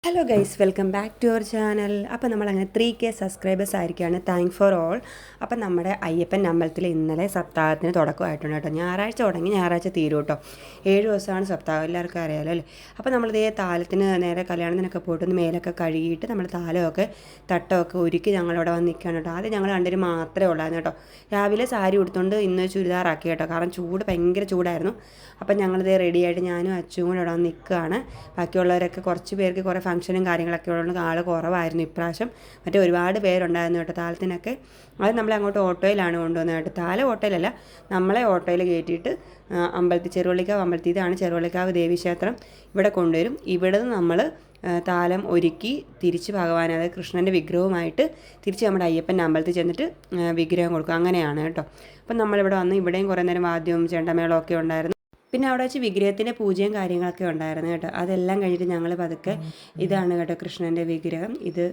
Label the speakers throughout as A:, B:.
A: Hello guys, welcome back to our channel. അപ്പോൾ നമ്മളങ്ങനെ 3K subscribers ആയിരിക്കുകയാണ്. Thank for all. അപ്പം നമ്മുടെ അയ്യപ്പൻ അമ്പലത്തിൽ ഇന്നലെ സപ്താഹത്തിന് തുടക്കമായിട്ടുണ്ട് കേട്ടോ. ഞായറാഴ്ച തുടങ്ങി ഞായറാഴ്ച തീരും കേട്ടോ. 7 ദിവസമാണ് സപ്താഹം, എല്ലാവർക്കും അറിയാമല്ലോ അല്ലേ. അപ്പോൾ നമ്മളിതേ താലത്തിന് നേരെ കല്യാണത്തിനൊക്കെ പോയിട്ട് മേലൊക്കെ കഴുകിയിട്ട് നമ്മൾ താലമൊക്കെ തട്ടമൊക്കെ ഒരുക്കി ഞങ്ങളിവിടെ വന്ന് നിൽക്കുകയാണ് കേട്ടോ. ആദ്യം ഞങ്ങൾ രണ്ടുപേരും മാത്രമേ ഉള്ളായിരുന്നു കേട്ടോ. രാവിലെ സാരി ഉടുത്തുകൊണ്ട് ഇന്ന് ചുരിദാറാക്കി കേട്ടോ, കാരണം ചൂട് ഭയങ്കര ചൂടായിരുന്നു. അപ്പം ഞങ്ങളിതേ റെഡിയായിട്ട് ഞാനും അച്ഛനും കൂടെ ഇവിടെ വന്ന് നിൽക്കുകയാണ്. ബാക്കിയുള്ളവരൊക്കെ കുറച്ച് പേർക്ക് കുറേ ഫംഗ്ഷനും കാര്യങ്ങളൊക്കെ ഉള്ളതുകൊണ്ട് ആൾ കുറവായിരുന്നു ഇപ്രാവശ്യം. മറ്റേ ഒരുപാട് പേരുണ്ടായിരുന്നു കേട്ടോ താലത്തിനൊക്കെ. അത് നമ്മളെ അങ്ങോട്ട് ഓട്ടോയിലാണ് കൊണ്ടുവന്നത് കേട്ടോ. താല ഓട്ടോയിലല്ല, നമ്മളെ ഓട്ടോയിൽ കയറ്റിയിട്ട് അമ്പലത്തിൽ ചെറുവള്ളിക്കാവ് അമ്പലത്തിൽ, ഇതാണ് ചെറുവള്ളിക്കാവ് ദേവീക്ഷേത്രം, ഇവിടെ കൊണ്ടുവരും. ഇവിടെ നിന്ന് നമ്മൾ താലം ഒരുക്കി തിരിച്ച് ഭഗവാൻ, അതായത് കൃഷ്ണൻ്റെ വിഗ്രഹവുമായിട്ട് തിരിച്ച് നമ്മുടെ അയ്യപ്പൻ്റെ അമ്പലത്തിൽ ചെന്നിട്ട് വിഗ്രഹം കൊടുക്കും. അങ്ങനെയാണ് കേട്ടോ. അപ്പം നമ്മളിവിടെ വന്ന് ഇവിടെയും കുറേ നേരം വാദ്യവും ചെണ്ടമേളവും ഒക്കെ ഉണ്ടായിരുന്നു. പിന്നെ അവിടെ വെച്ച് വിഗ്രഹത്തിൻ്റെ പൂജയും കാര്യങ്ങളൊക്കെ ഉണ്ടായിരുന്നു കേട്ടോ. അതെല്ലാം കഴിഞ്ഞിട്ട് ഞങ്ങൾ പതുക്കെ, ഇതാണ് കേട്ടോ കൃഷ്ണൻ്റെ വിഗ്രഹം, ഇത്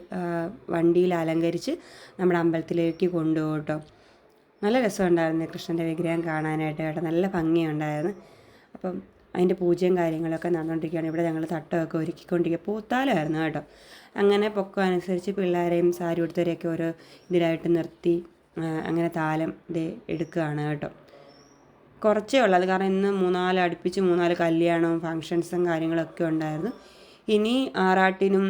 A: വണ്ടിയിൽ അലങ്കരിച്ച് നമ്മുടെ അമ്പലത്തിലേക്ക് കൊണ്ടുപോകും കേട്ടോ. നല്ല രസമുണ്ടായിരുന്നു കൃഷ്ണൻ്റെ വിഗ്രഹം കാണാനായിട്ട് കേട്ടോ, നല്ല ഭംഗിയുണ്ടായിരുന്നു. അപ്പം അതിൻ്റെ പൂജയും കാര്യങ്ങളൊക്കെ നടന്നുകൊണ്ടിരിക്കുകയാണ്. ഇവിടെ ഞങ്ങൾ തട്ടമൊക്കെ ഒരുക്കിക്കൊണ്ടിരിക്കുക, പൂത്താലമായിരുന്നു കേട്ടോ. അങ്ങനെ പൊക്കം അനുസരിച്ച് പിള്ളേരെയും സാരി ഉടുത്തവരെയൊക്കെ ഓരോ ഇതിലായിട്ട് നിർത്തി അങ്ങനെ താലം ഇത് എടുക്കുകയാണ് കേട്ടോ. കുറച്ചേ ഉള്ളൂ അത്, കാരണം ഇന്ന് അടുപ്പിച്ച് 3-4 കല്യാണവും ഫങ്ഷൻസും കാര്യങ്ങളൊക്കെ ഉണ്ടായിരുന്നു. ഇനി ആറാട്ടിനും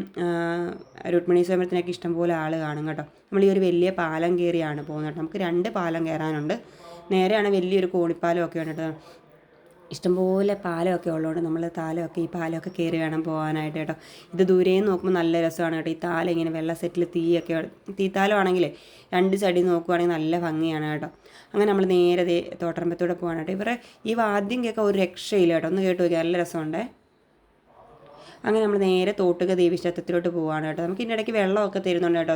A: രുക്മിണി സ്വയംവരത്തിനൊക്കെ ഇഷ്ടംപോലെ ആൾ കാണും കേട്ടോ. നമ്മൾ ഈ ഒരു വലിയ പാലം കയറിയാണ് പോകുന്നത് കേട്ടോ. നമുക്ക് 2 പാലം കയറാനുണ്ട്. നേരെയാണ് വലിയൊരു കോണിപ്പാലമൊക്കെ ഉണ്ട് കേട്ടോ. ഇഷ്ടംപോലെ പാലമൊക്കെ ഉള്ളതുകൊണ്ട് നമ്മൾ ഈ പാലമൊക്കെ കയറി വേണം പോകാനായിട്ട് കേട്ടോ. ഇത് ദൂരേന്ന് നോക്കുമ്പോൾ നല്ല രസമാണ് കേട്ടോ. ഈ താലം ഇങ്ങനെ വെള്ള സെറ്റിൽ തീത്താലമാണെങ്കിലേ 2 സൈഡിൽ നോക്കുവാണെങ്കിൽ നല്ല ഭംഗിയാണ് കേട്ടോ. അങ്ങനെ നമ്മൾ നേരെ തോട്ടറമ്പത്തൂടെ പോകാൻ കേട്ടോ. ഇവരെ ഈ വാദ്യം കേൾക്കാൻ ഒരു രക്ഷയില്ല കേട്ടോ, ഒന്ന് കേട്ട് നോക്കിയാൽ നല്ല രസമുണ്ടേ. അങ്ങനെ നമ്മൾ നേരെ തോട്ടുക ദേവീക്ഷേത്രത്തിലോട്ട് പോവുകയാണ് കേട്ടോ. നമുക്ക് ഇതിൻ്റെ ഇടയ്ക്ക് വെള്ളമൊക്കെ തരുന്നുണ്ട് കേട്ടോ,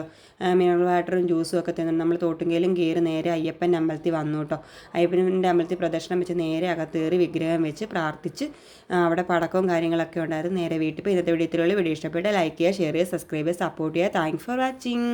A: മിനറൽ വാട്ടറും ജ്യൂസും ഒക്കെ തരുന്നുണ്ട്. നമ്മൾ തോട്ടുങ്കയിലും കയറി നേരെ അയ്യപ്പൻ്റെ അമ്പലത്തിൽ വന്നു കേട്ടോ. അയ്യപ്പൻ്റെ അമ്പലത്തിൽ പ്രദക്ഷിണം വെച്ച് നേരെ അകത്തേറി വിഗ്രഹം വെച്ച് പ്രാർത്ഥിച്ച് അവിടെ പടക്കവും കാര്യങ്ങളൊക്കെ ഉണ്ടായിരുന്നു. നേരെ വീട്ടിൽ പോയി ഇന്നത്തെ വീഡിയോ ഇത്രയുള്ളൂ. വീഡിയോ ഇഷ്ടപ്പെട്ടാൽ ലൈക്ക് ചെയ്യുക, ഷെയർ ചെയ്യുക, സബ്സ്ക്രൈബ് ചെയ്യുക, സപ്പോർട്ട് ചെയ്യുക. Thanks for watching.